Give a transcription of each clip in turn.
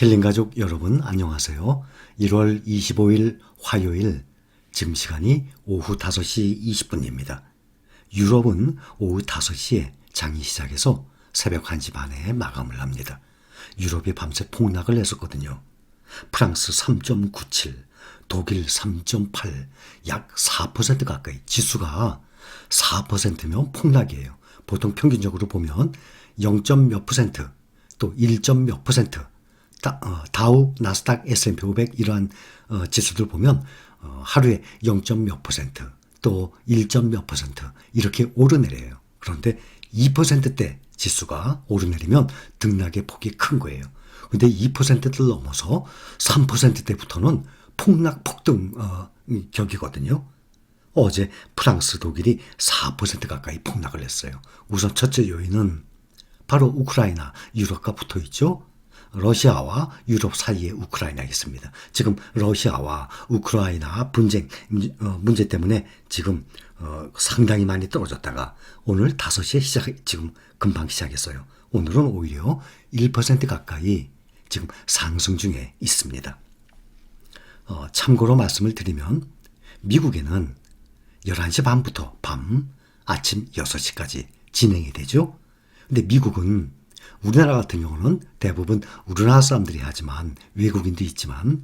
힐링가족 여러분 안녕하세요. 1월 25일 화요일 지금 시간이 오후 5시 20분입니다. 유럽은 오후 5시에 장이 시작해서 새벽 1시 반에 마감을 합니다. 유럽이 밤새 폭락을 했었거든요. 프랑스 3.97, 독일 3.8, 약 4% 가까이 지수가 4%면 폭락이에요. 보통 평균적으로 보면 0. 몇 퍼센트 또 1. 몇 퍼센트 다우, 나스닥, S&P 500 이러한 지수들 보면 하루에 0. 몇 퍼센트 또 1. 몇 퍼센트 이렇게 오르내려요. 그런데 2%대 지수가 오르내리면 등락의 폭이 큰 거예요. 근데 2%를 넘어서 3%대부터는 폭락, 폭등 격이거든요. 어제 프랑스, 독일이 4% 가까이 폭락을 했어요. 우선 첫째 요인은 바로 우크라이나, 유럽과 붙어 있죠. 러시아와 유럽 사이에 우크라이나가 있습니다. 지금 러시아와 우크라이나 분쟁 문제 때문에 지금 상당히 많이 떨어졌다가 오늘 5시에 지금 금방 시작했어요. 오늘은 오히려 1% 가까이 지금 상승 중에 있습니다. 참고로 말씀을 드리면 미국에는 11시 반부터 아침 6시까지 진행이 되죠. 근데 미국은 우리나라 같은 경우는 대부분 우리나라 사람들이 하지만 외국인도 있지만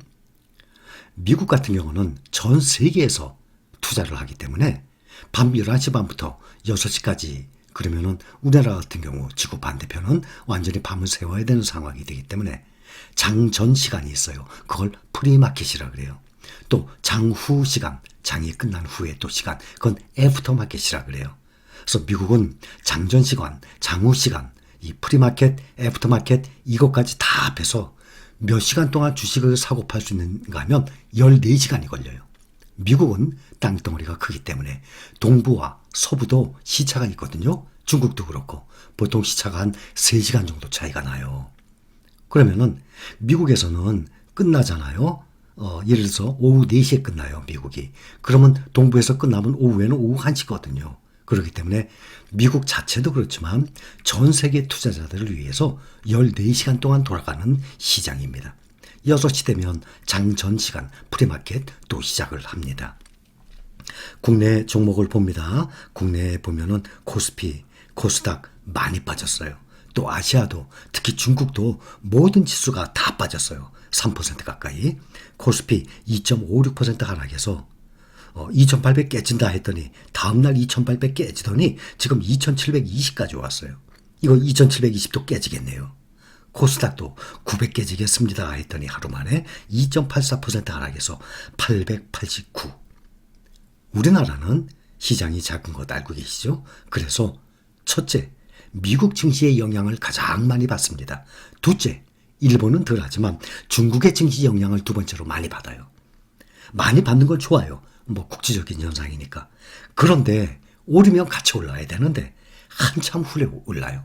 미국 같은 경우는 전 세계에서 투자를 하기 때문에 밤 11시 반부터 6시까지 그러면은 우리나라 같은 경우 지구 반대편은 완전히 밤을 새워야 되는 상황이 되기 때문에 장전 시간이 있어요. 그걸 프리마켓이라 그래요. 또 장후 시간, 장이 끝난 후에 또 시간, 그건 애프터마켓이라 그래요. 그래서 미국은 장전 시간, 장후 시간, 이 프리마켓, 애프터마켓 이것까지 다 합해서 몇 시간 동안 주식을 사고 팔 수 있는가 하면 14시간이 걸려요. 미국은 땅덩어리가 크기 때문에 동부와 서부도 시차가 있거든요. 중국도 그렇고 보통 시차가 한 3시간 정도 차이가 나요. 그러면은 미국에서는 끝나잖아요. 예를 들어서 오후 4시에 끝나요, 미국이. 그러면 동부에서 끝나면 오후에는 오후 1시거든요. 그렇기 때문에 미국 자체도 그렇지만 전 세계 투자자들을 위해서 14시간 동안 돌아가는 시장입니다. 6시 되면 장전 시간 프리마켓 또 시작을 합니다. 국내 종목을 봅니다. 국내에 보면은 코스피, 코스닥 많이 빠졌어요. 또 아시아도 특히 중국도 모든 지수가 다 빠졌어요. 3% 가까이. 코스피 2.56% 하락해서 2800 깨진다 했더니 다음날 2800 깨지더니 지금 2720까지 왔어요. 이거 2720도 깨지겠네요. 코스닥도 900 깨지겠습니다 했더니 하루 만에 2.84% 하락해서 889. 우리나라는 시장이 작은 것 알고 계시죠? 그래서 첫째, 미국 증시의 영향을 가장 많이 받습니다. 둘째, 일본은 덜하지만 중국의 증시 영향을 두 번째로 많이 받아요. 많이 받는 건 좋아요. 국제적인 현상이니까. 그런데 오르면 같이 올라야 되는데 한참 후에 올라요.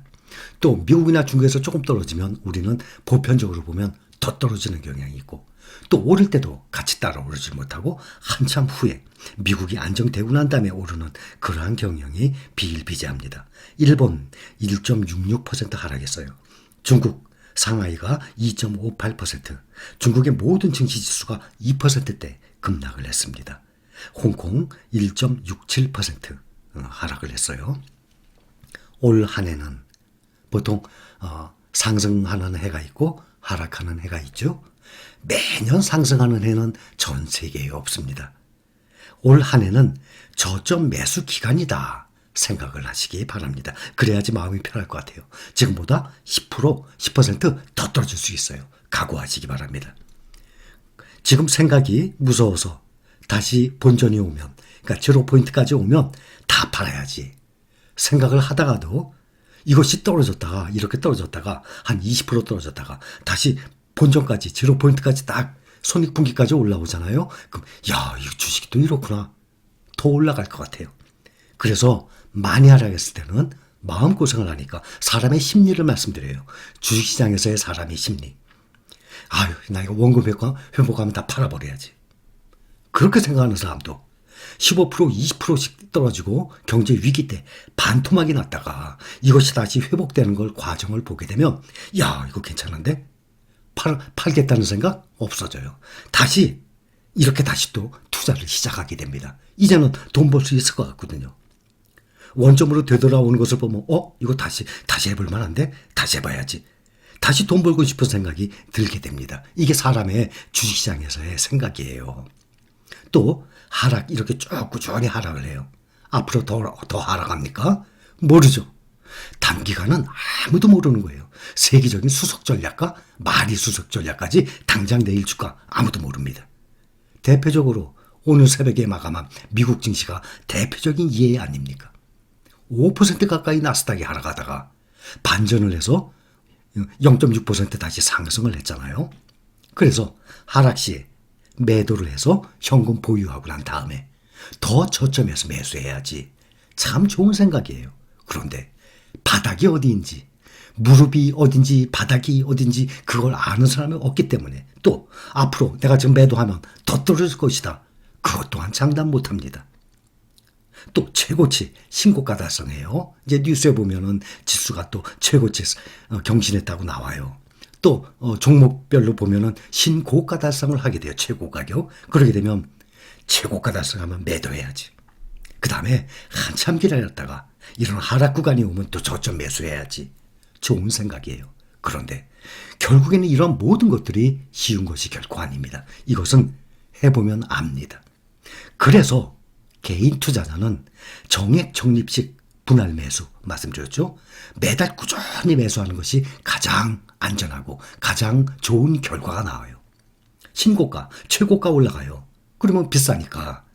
또 미국이나 중국에서 조금 떨어지면 우리는 보편적으로 보면 더 떨어지는 경향이 있고 또 오를 때도 같이 따라 오르지 못하고 한참 후에 미국이 안정되고 난 다음에 오르는 그러한 경향이 비일비재합니다. 일본 1.66% 하락했어요. 중국 상하이가 2.58%, 중국의 모든 증시지수가 2%대 급락을 했습니다. 홍콩 1.67% 하락을 했어요. 올 한 해는 보통 상승하는 해가 있고 하락하는 해가 있죠. 매년 상승하는 해는 전 세계에 없습니다. 올 한 해는 저점 매수 기간이다 생각을 하시기 바랍니다. 그래야지 마음이 편할 것 같아요. 지금보다 10% 더 떨어질 수 있어요. 각오하시기 바랍니다. 지금 생각이 무서워서 다시 본전이 오면, 그러니까 제로 포인트까지 오면 다 팔아야지 생각을 하다가도 이것이 떨어졌다가 이렇게 떨어졌다가 한 20% 떨어졌다가 다시 본전까지 제로 포인트까지 딱 손익분기까지 올라오잖아요. 그럼 야, 이 주식이 또 이렇구나. 더 올라갈 것 같아요. 그래서 많이 하락했을 때는 마음고생을 하니까 사람의 심리를 말씀드려요. 주식시장에서의 사람의 심리. 아유, 나 이거 원금 회복하면 다 팔아버려야지. 그렇게 생각하는 사람도 15% 20%씩 떨어지고 경제 위기 때 반토막이 났다가 이것이 다시 회복되는 걸 과정을 보게 되면 야, 이거 괜찮은데? 팔겠다는 생각 없어져요. 다시 이렇게 다시 또 투자를 시작하게 됩니다. 이제는 돈 벌 수 있을 것 같거든요. 원점으로 되돌아오는 것을 보면 이거 다시 해볼 만한데 다시 해봐야지. 다시 돈 벌고 싶은 생각이 들게 됩니다. 이게 사람의 주식시장에서의 생각이에요. 또 이렇게 쭉 꾸준히 하락을 해요. 앞으로 더 하락합니까? 모르죠. 단기간은 아무도 모르는 거예요. 세계적인 수석 전략가, 마리 수석 전략까지 당장 내일 주가 아무도 모릅니다. 대표적으로 오늘 새벽에 마감한 미국 증시가 대표적인 예 아닙니까? 5% 가까이 나스닥이 하락하다가 반전을 해서 0.6% 다시 상승을 했잖아요. 그래서 하락 시에 매도를 해서 현금 보유하고 난 다음에 더 저점에서 매수해야지. 참 좋은 생각이에요. 그런데 바닥이 어디인지, 무릎이 어딘지, 바닥이 어딘지 그걸 아는 사람이 없기 때문에, 또 앞으로 내가 지금 매도하면 더 떨어질 것이다. 그것 또한 장담 못합니다. 또 최고치 신고가 달성해요. 이제 뉴스에 보면은 지수가 또 최고치 경신했다고 나와요. 또 종목별로 보면은 신고가 달성을 하게 돼요. 최고 가격. 그러게 되면 최고가 달성하면 매도해야지. 그 다음에 한참 기다렸다가 이런 하락 구간이 오면 또 저점 매수해야지. 좋은 생각이에요. 그런데 결국에는 이런 모든 것들이 쉬운 것이 결코 아닙니다. 이것은 해보면 압니다. 그래서 개인 투자자는 정액 적립식 분할 매수 말씀드렸죠. 매달 꾸준히 매수하는 것이 가장 안전하고 가장 좋은 결과가 나와요. 신고가, 최고가 올라가요. 그러면 비싸니까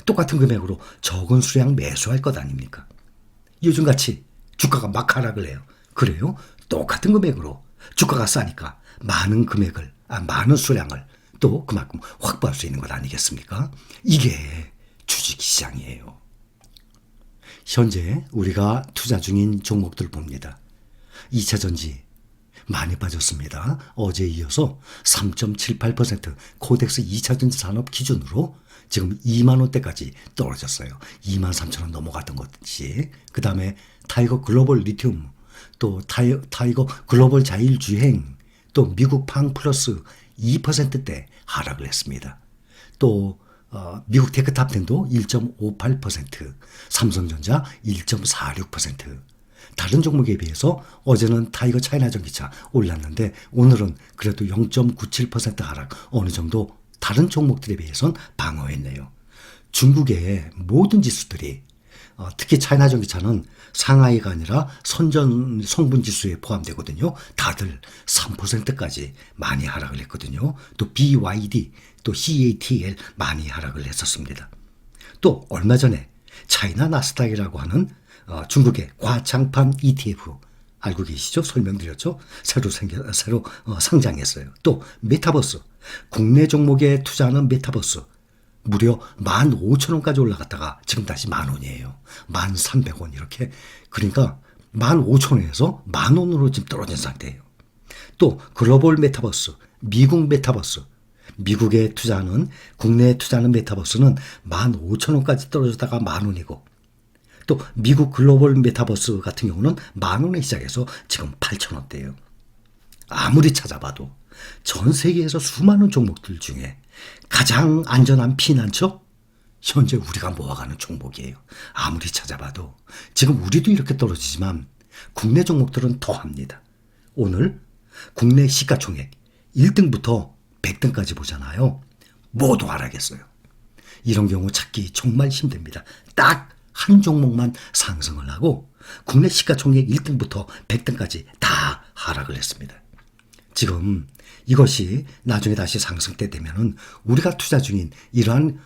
똑같은 금액으로 적은 수량 매수할 것 아닙니까? 요즘같이 주가가 막 하락을 해요. 그래요? 똑같은 금액으로 주가가 싸니까 많은 금액을, 많은 수량을 또 그만큼 확보할 수 있는 것 아니겠습니까? 이게 주식시장이에요. 현재 우리가 투자 중인 종목들 봅니다. 2차전지 많이 빠졌습니다. 어제에 이어서 3.78% 코덱스 2차전지 산업 기준으로 지금 2만 원대까지 떨어졌어요. 2만 3천 원 넘어갔던 것이. 그 다음에 타이거 글로벌 리튬, 또 타이거 글로벌 자율주행, 또 미국 팡 플러스 2%대 하락을 했습니다. 또 미국 테크탑10도 1.58%, 삼성전자 1.46%. 다른 종목에 비해서 어제는 타이거 차이나 전기차 올랐는데 오늘은 그래도 0.97% 하락, 어느 정도 다른 종목들에 비해서는 방어했네요. 중국의 모든 지수들이 특히 차이나 전기차는 상하이가 아니라 선전 성분 지수에 포함되거든요. 다들 3%까지 많이 하락을 했거든요. 또 BYD, 또 CATL 많이 하락을 했었습니다. 또 얼마 전에 차이나 나스닥이라고 하는 중국의 과장판 ETF 알고 계시죠? 설명드렸죠? 새로 상장했어요. 또 메타버스, 국내 종목에 투자하는 메타버스 무려 15,000원까지 올라갔다가 지금 다시 10,000원이에요. 1,300원 이렇게. 그러니까 15,000원에서 10,000원으로 지금 떨어진 상태예요. 또 글로벌 메타버스, 미국 메타버스, 미국에 투자하는, 국내에 투자하는 메타버스는 15,000원까지 떨어졌다가 10,000원이고, 또 미국 글로벌 메타버스 같은 경우는 10,000원에 시작해서 지금 8,000원대예요. 아무리 찾아봐도 전 세계에서 수많은 종목들 중에 가장 안전한 피난처? 현재 우리가 모아가는 종목이에요. 아무리 찾아봐도. 지금 우리도 이렇게 떨어지지만 국내 종목들은 더 합니다. 오늘 국내 시가총액 1등부터 100등까지 보잖아요. 모두 하락했어요. 이런 경우 찾기 정말 힘듭니다. 딱 한 종목만 상승을 하고 국내 시가총액 1등부터 100등까지 다 하락을 했습니다. 지금 이것이 나중에 다시 상승 때 되면은 우리가 투자 중인 이러한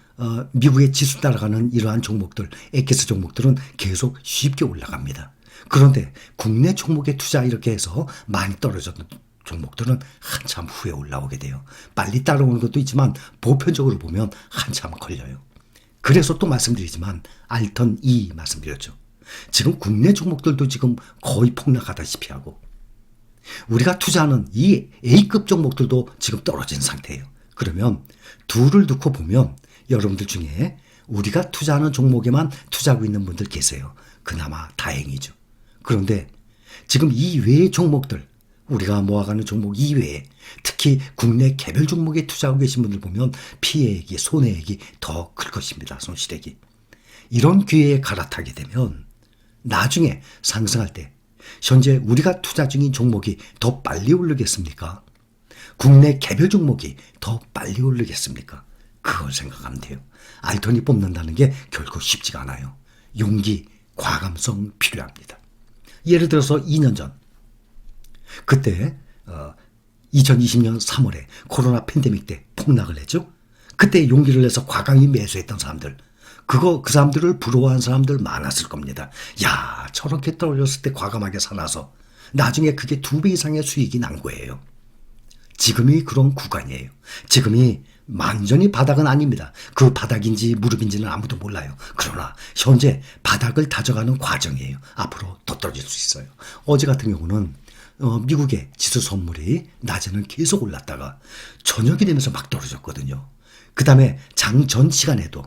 미국의 지수 따라가는 이러한 종목들, 엑기스 종목들은 계속 쉽게 올라갑니다. 그런데 국내 종목에 투자 이렇게 해서 많이 떨어졌던 종목들은 한참 후에 올라오게 돼요. 빨리 따라오는 것도 있지만 보편적으로 보면 한참 걸려요. 그래서 또 말씀드리지만 알턴 2 말씀드렸죠. 지금 국내 종목들도 지금 거의 폭락하다시피 하고 우리가 투자하는 이 A급 종목들도 지금 떨어진 상태예요. 그러면 둘을 놓고 보면 여러분들 중에 우리가 투자하는 종목에만 투자하고 있는 분들 계세요. 그나마 다행이죠. 그런데 지금 이 외의 종목들, 우리가 모아가는 종목 이외에 특히 국내 개별 종목에 투자하고 계신 분들 보면 피해액이, 손해액이 더 클 것입니다. 손실액이. 이런 기회에 갈아타게 되면 나중에 상승할 때 현재 우리가 투자 중인 종목이 더 빨리 오르겠습니까? 국내 개별 종목이 더 빨리 오르겠습니까? 그걸 생각하면 돼요. 알턴이 뽑는다는 게 결코 쉽지가 않아요. 용기, 과감성 필요합니다. 예를 들어서 2년 전 그때 2020년 3월에 코로나 팬데믹 때 폭락을 했죠. 그때 용기를 내서 과감히 매수했던 사람들, 그 사람들을 부러워한 사람들 많았을 겁니다. 야, 저렇게 떨어졌을 때 과감하게 사놔서 나중에 그게 2배 이상의 수익이 난 거예요. 지금이 그런 구간이에요. 지금이 완전히 바닥은 아닙니다. 그 바닥인지 무릎인지는 아무도 몰라요. 그러나 현재 바닥을 다져가는 과정이에요. 앞으로 더 떨어질 수 있어요. 어제 같은 경우는 미국의 지수 선물이 낮에는 계속 올랐다가 저녁이 되면서 막 떨어졌거든요. 그 다음에 장 전 시간에도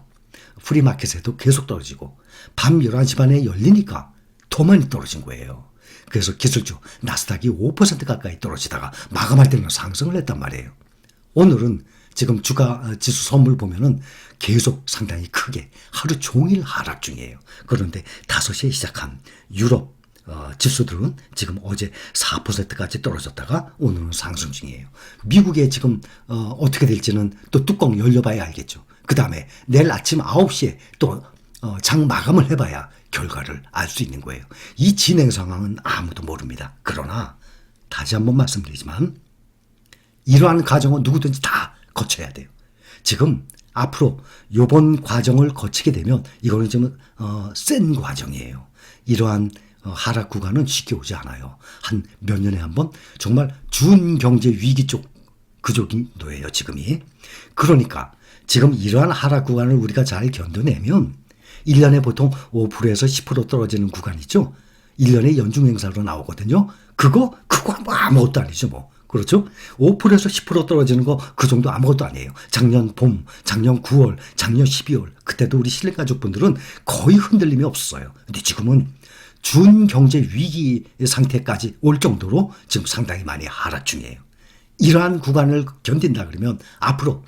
프리마켓에도 계속 떨어지고 밤 11시 반에 열리니까 더 많이 떨어진 거예요. 그래서 기술주 나스닥이 5% 가까이 떨어지다가 마감할 때는 상승을 했단 말이에요. 오늘은 지금 주가 지수 선물 보면은 계속 상당히 크게 하루 종일 하락 중이에요. 그런데 5시에 시작한 유럽 지수들은 지금 어제 4%까지 떨어졌다가 오늘은 상승 중이에요. 미국에 지금 어떻게 될지는 또 뚜껑 열려봐야 알겠죠. 그 다음에 내일 아침 9시에 또 장 마감을 해봐야 결과를 알 수 있는 거예요. 이 진행 상황은 아무도 모릅니다. 그러나 다시 한번 말씀드리지만 이러한 과정은 누구든지 다 거쳐야 돼요. 지금 앞으로 이번 과정을 거치게 되면 이거는 좀 센 과정이에요. 이러한 하락 구간은 쉽게 오지 않아요. 한 몇 년에 한 번 정말 준경제 위기 쪽 그쪽인도예요. 지금이. 그러니까 지금 이러한 하락 구간을 우리가 잘 견뎌내면 1년에 보통 5%에서 10% 떨어지는 구간 있죠. 1년에 연중행사로 나오거든요. 그거 뭐 아무것도 아니죠. 뭐. 그렇죠? 5%에서 10% 떨어지는 거 그 정도 아무것도 아니에요. 작년 봄, 작년 9월, 작년 12월 그때도 우리 신뢰가족분들은 거의 흔들림이 없었어요. 근데 지금은 준경제 위기 상태까지 올 정도로 지금 상당히 많이 하락 중이에요. 이러한 구간을 견딘다 그러면 앞으로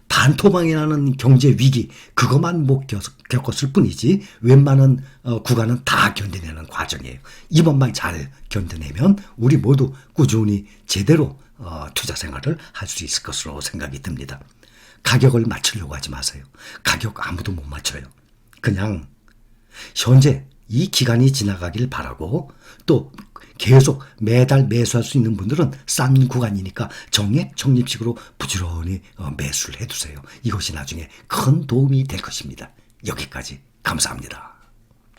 반토막이 나는 경제 위기 그것만 못 겪었을 뿐이지 웬만한 구간은 다 견뎌내는 과정이에요. 이번만 잘 견뎌내면 우리 모두 꾸준히 제대로 투자 생활을 할 수 있을 것으로 생각이 듭니다. 가격을 맞추려고 하지 마세요. 가격 아무도 못 맞춰요. 그냥 현재 이 기간이 지나가길 바라고 또 계속 매달 매수할 수 있는 분들은 싼 구간이니까 정액 적립식으로 부지런히 매수를 해두세요. 이것이 나중에 큰 도움이 될 것입니다. 여기까지 감사합니다.